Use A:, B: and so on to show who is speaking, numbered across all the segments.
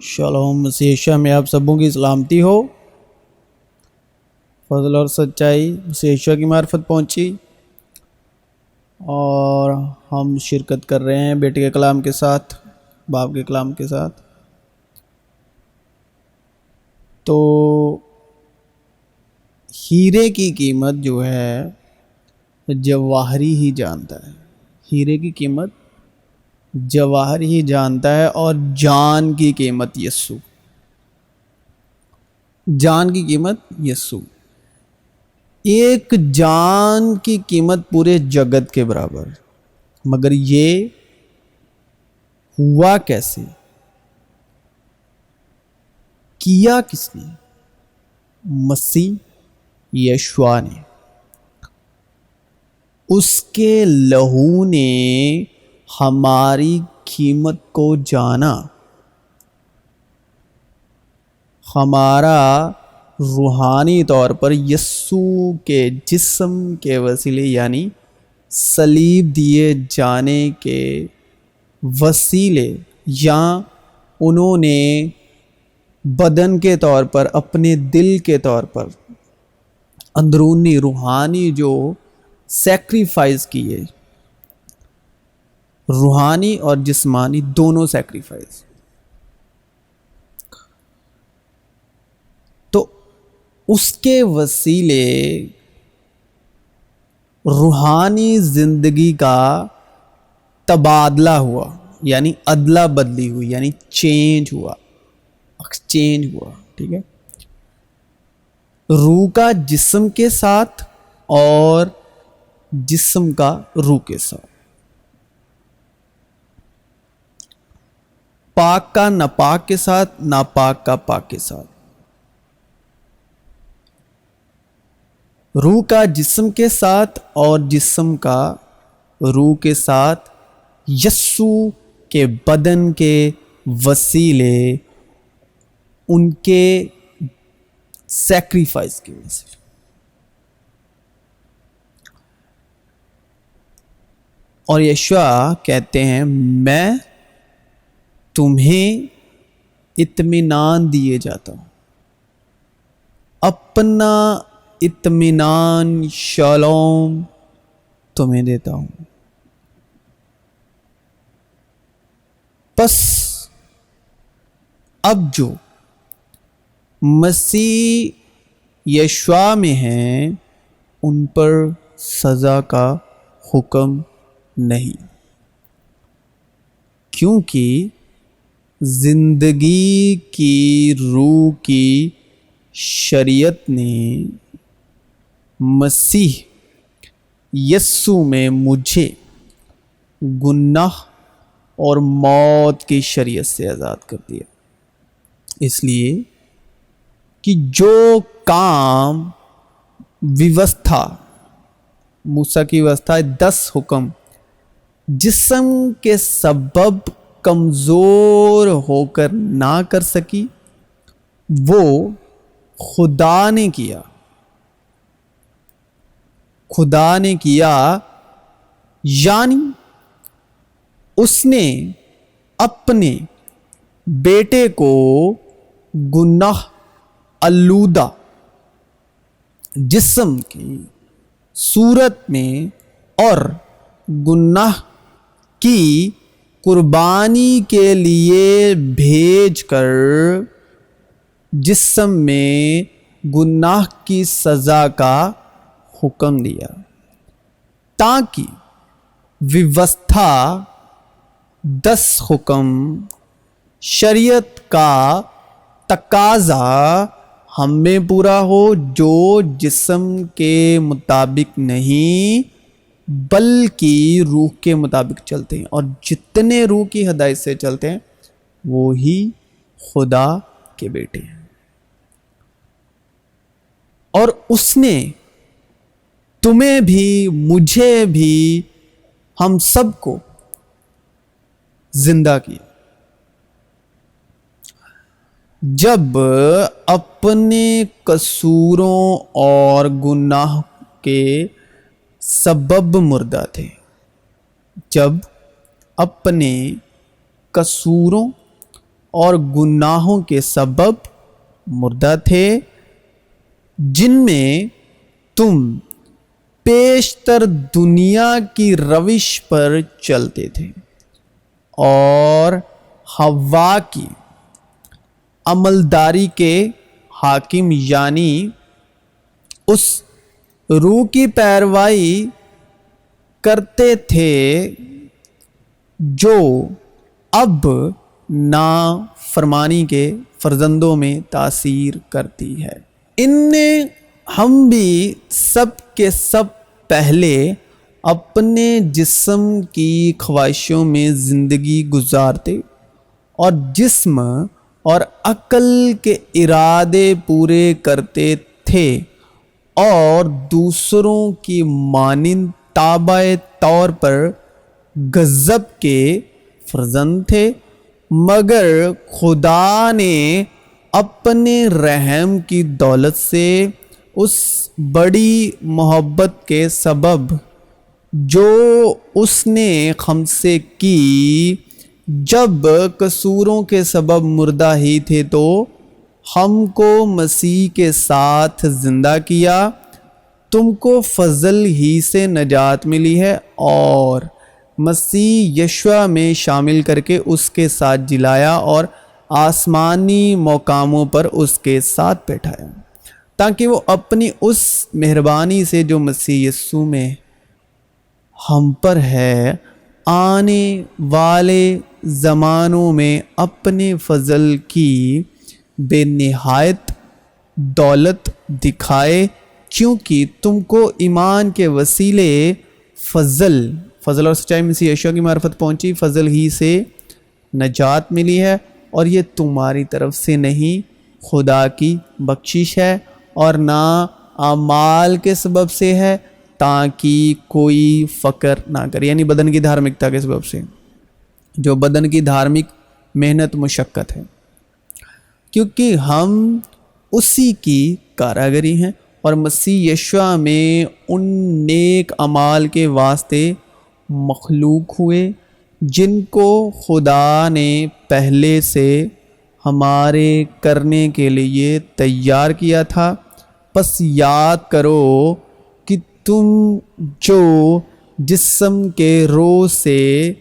A: Shalom مسیح یشوع میں آپ سبوں کی سلامتی ہو۔ فضل اور سچائی مسیح یشوع کی معرفت پہنچی اور ہم شرکت کر رہے ہیں بیٹے کے کلام کے ساتھ، باپ کے کلام کے ساتھ۔ تو ہیرے کی قیمت جو ہے جواہری ہی جانتا ہے، ہیرے کی قیمت جواہر ہی جانتا ہے، اور جان کی قیمت یسوع، جان کی قیمت یسوع۔ ایک جان کی قیمت پورے جگت کے برابر، مگر یہ ہوا کیسے؟ کیا کس نے؟ مسیح یشوع نے۔ اس کے لہو نے ہماری قیمت کو جانا، ہمارا روحانی طور پر یسوع کے جسم کے وسیلے یعنی صلیب دیے جانے کے وسیلے، یا انہوں نے بدن کے طور پر، اپنے دل کے طور پر اندرونی روحانی جو سیکریفائز کیے، روحانی اور جسمانی دونوں سیکریفائز، تو اس کے وسیلے روحانی زندگی کا تبادلہ ہوا، یعنی ادلا بدلی ہوئی، یعنی چینج ہوا، ایکسچینج ہوا، ٹھیک ہے، روح کا جسم کے ساتھ اور جسم کا روح کے ساتھ، پاک کا ناپاک کے ساتھ، ناپاک کا پاک کے ساتھ، روح کا جسم کے ساتھ اور جسم کا روح کے ساتھ، یسوع کے بدن کے وسیلے، ان کے سیکریفائس کے وسیلے۔ اور یشوع کہتے ہیں میں تمہیں اطمینان دیے جاتا ہوں، اپنا اطمینان شالوم تمہیں دیتا ہوں۔ پس اب جو مسیح یشوع میں ہیں ان پر سزا کا حکم نہیں، کیونکہ زندگی کی روح کی شریعت نے مسیح یسوع میں مجھے گناہ اور موت کی شریعت سے آزاد کر دیا، اس لیے کہ جو کام ویوستھا، موسیٰ کی ویوستھا 10 حکم جسم کے سبب کمزور ہو کر نہ کر سکی، وہ خدا نے کیا، خدا نے کیا، یعنی اس نے اپنے بیٹے کو گناہ آلودہ جسم کی صورت میں اور گناہ کی قربانی کے لیے بھیج کر جسم میں گناہ کی سزا کا حکم دیا، تاکہ ویوستھا 10 حکم شریعت کا تقاضا ہم میں پورا ہو، جو جسم کے مطابق نہیں بلکہ روح کے مطابق چلتے ہیں، اور جتنے روح کی ہدایت سے چلتے ہیں وہی خدا کے بیٹے ہیں۔ اور اس نے تمہیں بھی، مجھے بھی، ہم سب کو زندہ کیا، جب اپنے قصوروں اور گناہ کے سبب مردہ تھے، جب اپنے قصوروں اور گناہوں کے سبب مردہ تھے، جن میں تم پیشتر دنیا کی روش پر چلتے تھے اور حوا کی عملداری کے حاکم یعنی اس روح کی پیروی کرتے تھے جو اب نافرمانی کے فرزندوں میں تاثیر کرتی ہے۔ ان نے ہم بھی سب کے سب پہلے اپنے جسم کی خواہشوں میں زندگی گزارتے اور جسم اور عقل کے ارادے پورے کرتے تھے اور دوسروں کی مانند تابع طور پر غضب کے فرزند تھے، مگر خدا نے اپنے رحم کی دولت سے اس بڑی محبت کے سبب جو اس نے ہم سے کی، جب قصوروں کے سبب مردہ ہی تھے تو ہم کو مسیح کے ساتھ زندہ کیا۔ تم کو فضل ہی سے نجات ملی ہے اور مسیح یشوع میں شامل کر کے اس کے ساتھ جلایا اور آسمانی مقاموں پر اس کے ساتھ بیٹھایا، تاکہ وہ اپنی اس مہربانی سے جو مسیح یسوع میں ہم پر ہے، آنے والے زمانوں میں اپنے فضل کی بے نہایت دولت دکھائے، کیونکہ تم کو ایمان کے وسیلے فضل اور سچائی مسیح یشوع کی معرفت پہنچی، فضل ہی سے نجات ملی ہے، اور یہ تمہاری طرف سے نہیں، خدا کی بخشش ہے، اور نہ اعمال کے سبب سے ہے، تاکہ کوئی فخر نہ کرے، یعنی بدن کی دھارمکتا کے سبب سے، جو بدن کی دھارمک محنت مشقت ہے، کیونکہ ہم اسی کی کاراگری ہیں اور مسیح یشوع میں ان نیک اعمال کے واسطے مخلوق ہوئے جن کو خدا نے پہلے سے ہمارے کرنے کے لیے تیار کیا تھا۔ پس یاد کرو کہ تم جو جسم کے روح سے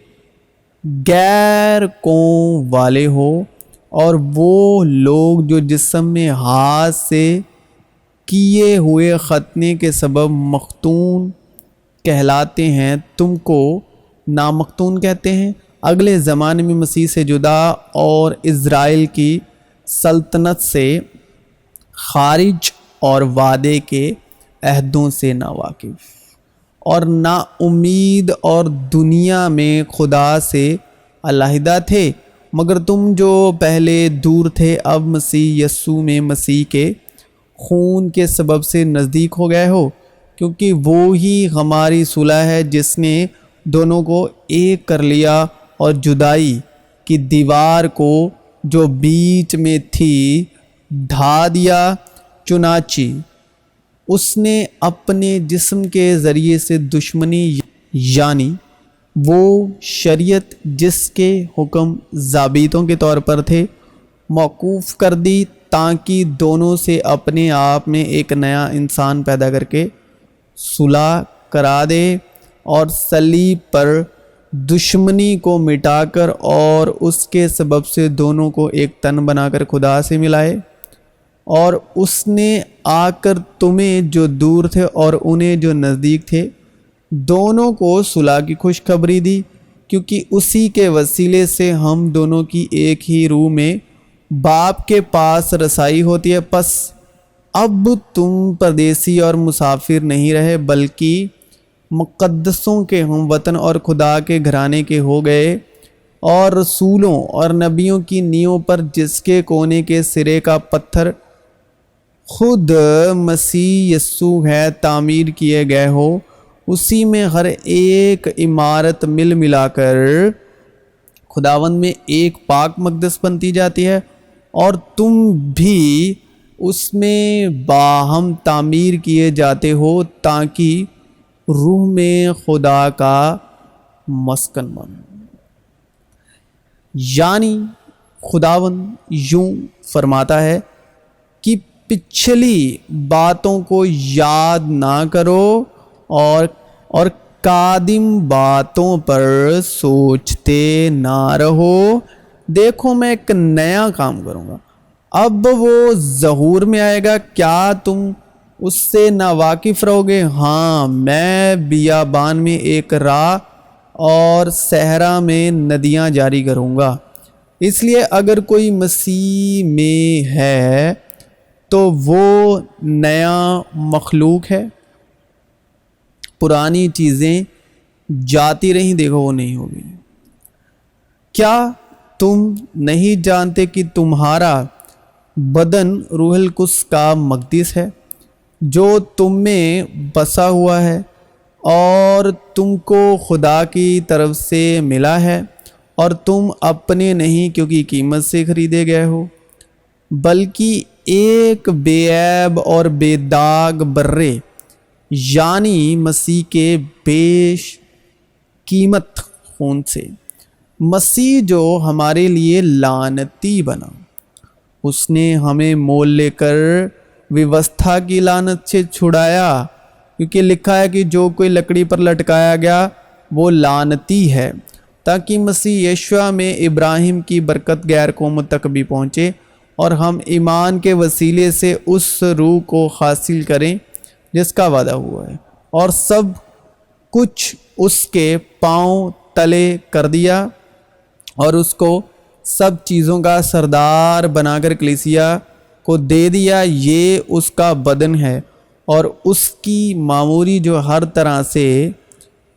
A: غیر قوم والے ہو، اور وہ لوگ جو جسم میں ہاتھ سے کیے ہوئے ختنے کے سبب مختون کہلاتے ہیں، تم کو نامختون کہتے ہیں، اگلے زمانے میں مسیح سے جدا اور اسرائیل کی سلطنت سے خارج اور وعدے کے عہدوں سے ناواقف اور نا امید اور دنیا میں خدا سے علیحدہ تھے، مگر تم جو پہلے دور تھے اب مسیح یسوع میں مسیح کے خون کے سبب سے نزدیک ہو گئے ہو، کیونکہ وہ ہی ہماری صلح ہے جس نے دونوں کو ایک کر لیا اور جدائی کی دیوار کو جو بیچ میں تھی ڈھا دیا، چنانچہ اس نے اپنے جسم کے ذریعے سے دشمنی یعنی وہ شریعت جس کے حکم ضابطوں کے طور پر تھے موقوف کر دی، تاکہ دونوں سے اپنے آپ میں ایک نیا انسان پیدا کر کے صلح کرا دے، اور صلیب پر دشمنی کو مٹا کر اور اس کے سبب سے دونوں کو ایک تن بنا کر خدا سے ملائے۔ اور اس نے آ کر تمہیں جو دور تھے اور انہیں جو نزدیک تھے دونوں کو صلح کی خوشخبری دی، کیونکہ اسی کے وسیلے سے ہم دونوں کی ایک ہی روح میں باپ کے پاس رسائی ہوتی ہے۔ پس اب تم پردیسی اور مسافر نہیں رہے، بلکہ مقدسوں کے ہم وطن اور خدا کے گھرانے کے ہو گئے، اور رسولوں اور نبیوں کی نیوں پر جس کے کونے کے سرے کا پتھر خود مسیح یسوع ہے تعمیر کیے گئے ہو، اسی میں ہر ایک عمارت مل ملا کر خداوند میں ایک پاک مقدس بنتی جاتی ہے، اور تم بھی اس میں باہم تعمیر کیے جاتے ہو تاکہ روح میں خدا کا مسکن بنو، یعنی خداوند یوں فرماتا ہے کہ پچھلی باتوں کو یاد نہ کرو اور قادم باتوں پر سوچتے نہ رہو، دیکھو میں ایک نیا کام کروں گا، اب وہ ظہور میں آئے گا، کیا تم اس سے ناواقف رہو گے؟ ہاں، میں بیابان میں ایک راہ اور صحرا میں ندیاں جاری کروں گا۔ اس لیے اگر کوئی مسیح میں ہے تو وہ نیا مخلوق ہے، پرانی چیزیں جاتی رہیں، دیکھو وہ نہیں ہوگی۔ کیا تم نہیں جانتے کہ تمہارا بدن روح القدس کا مقدس ہے جو تم میں بسا ہوا ہے اور تم کو خدا کی طرف سے ملا ہے، اور تم اپنے نہیں کیونکہ قیمت سے خریدے گئے ہو، بلکہ ایک بے عیب اور بے داغ برے یعنی مسیح کے بیش قیمت خون سے۔ مسیح جو ہمارے لیے لعنتی بنا، اس نے ہمیں مول لے کر ویوستھا کی لعنت سے چھڑایا، کیونکہ لکھا ہے کہ جو کوئی لکڑی پر لٹکایا گیا وہ لعنتی ہے، تاکہ مسیح یشوع میں ابراہیم کی برکت غیر قوموں تک بھی پہنچے اور ہم ایمان کے وسیلے سے اس روح کو حاصل کریں جس کا وعدہ ہوا ہے، اور سب کچھ اس کے پاؤں تلے کر دیا اور اس کو سب چیزوں کا سردار بنا کر کلیسیا کو دے دیا۔ یہ اس کا بدن ہے اور اس کی معموری جو ہر طرح سے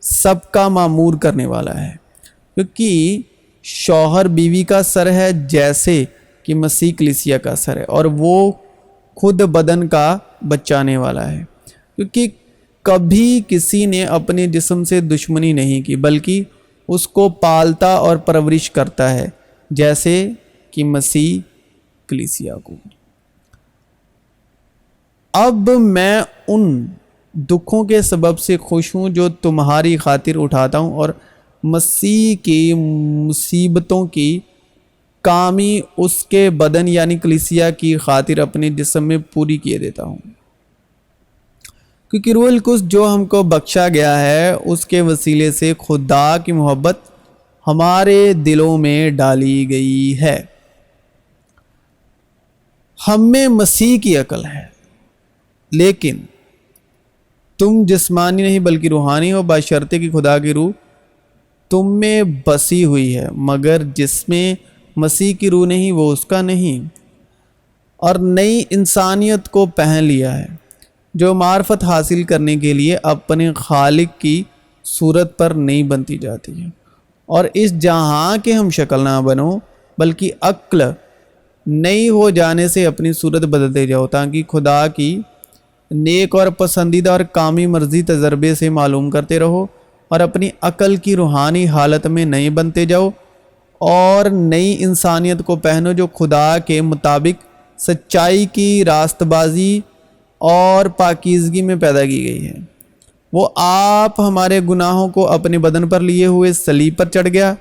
A: سب کا معمور کرنے والا ہے، کیونکہ شوہر بیوی کا سر ہے جیسے کہ مسیح کلیسیا کا سر ہے، اور وہ خود بدن کا بچانے والا ہے، کیونکہ کبھی کسی نے اپنے جسم سے دشمنی نہیں کی بلکہ اس کو پالتا اور پرورش کرتا ہے جیسے کہ مسیح کلیسیا کو۔ اب میں ان دکھوں کے سبب سے خوش ہوں جو تمہاری خاطر اٹھاتا ہوں، اور مسیح کی مصیبتوں کی کامی اس کے بدن یعنی کلیسیا کی خاطر اپنے جسم میں پوری کیے دیتا ہوں، کیونکہ روح القدس جو ہم کو بخشا گیا ہے اس کے وسیلے سے خدا کی محبت ہمارے دلوں میں ڈالی گئی ہے۔ ہم میں مسیح کی عقل ہے، لیکن تم جسمانی نہیں بلکہ روحانی ہو، بشرطے کہ خدا کی روح تم میں بسی ہوئی ہے، مگر جس میں مسیح کی روح نہیں وہ اس کا نہیں۔ اور نئی انسانیت کو پہن لیا ہے جو معرفت حاصل کرنے کے لیے اپنے خالق کی صورت پر نہیں بنتی جاتی ہے، اور اس جہاں کے ہم شکل نہ بنو بلکہ عقل نئی ہو جانے سے اپنی صورت بدلتے جاؤ، تاکہ خدا کی نیک اور پسندیدہ اور کامی مرضی تجربے سے معلوم کرتے رہو، اور اپنی عقل کی روحانی حالت میں نئے بنتے جاؤ اور نئی انسانیت کو پہنو جو خدا کے مطابق سچائی کی راست بازی اور پاکیزگی میں پیدا کی گئی ہے۔ وہ آپ ہمارے گناہوں کو اپنے بدن پر لیے ہوئے صلیب پر چڑھ گیا،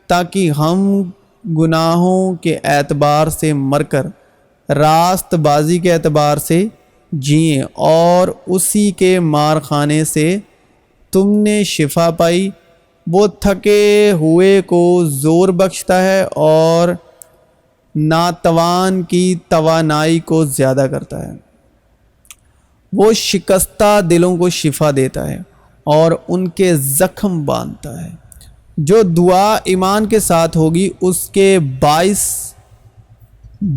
A: تاکہ ہم گناہوں کے اعتبار سے مر کر راست بازی کے اعتبار سے جئیں، اور اسی کے مار خانے سے تم نے شفا پائی۔ وہ تھکے ہوئے کو زور بخشتا ہے اور ناتوان کی توانائی کو زیادہ کرتا ہے۔ وہ شکستہ دلوں کو شفا دیتا ہے اور ان کے زخم باندھتا ہے۔ جو دعا ایمان کے ساتھ ہوگی اس کے باعث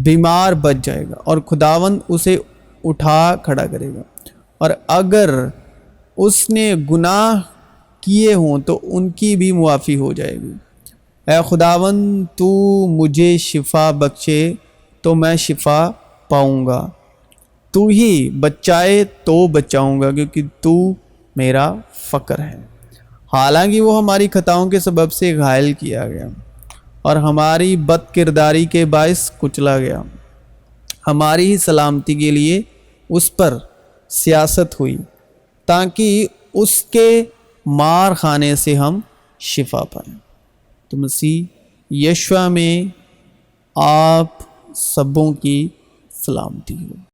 A: بیمار بچ جائے گا اور خداوند اسے اٹھا کھڑا کرے گا، اور اگر اس نے گناہ کیے ہوں تو ان کی بھی معافی ہو جائے گی۔ اے خداوند تو مجھے شفا بخشے تو میں شفا پاؤں گا، تو ہی بچائے تو بچاؤں گا، کیونکہ تو میرا فخر ہے۔ حالانکہ وہ ہماری خطاؤں کے سبب سے گھائل کیا گیا اور ہماری بد کرداری کے باعث کچلا گیا، ہماری ہی سلامتی کے لیے اس پر سیاست ہوئی، تاکہ اس کے مار خانے سے ہم شفا پائیں۔ تو مسیح یشوع میں آپ سبوں کی سلامتی ہو۔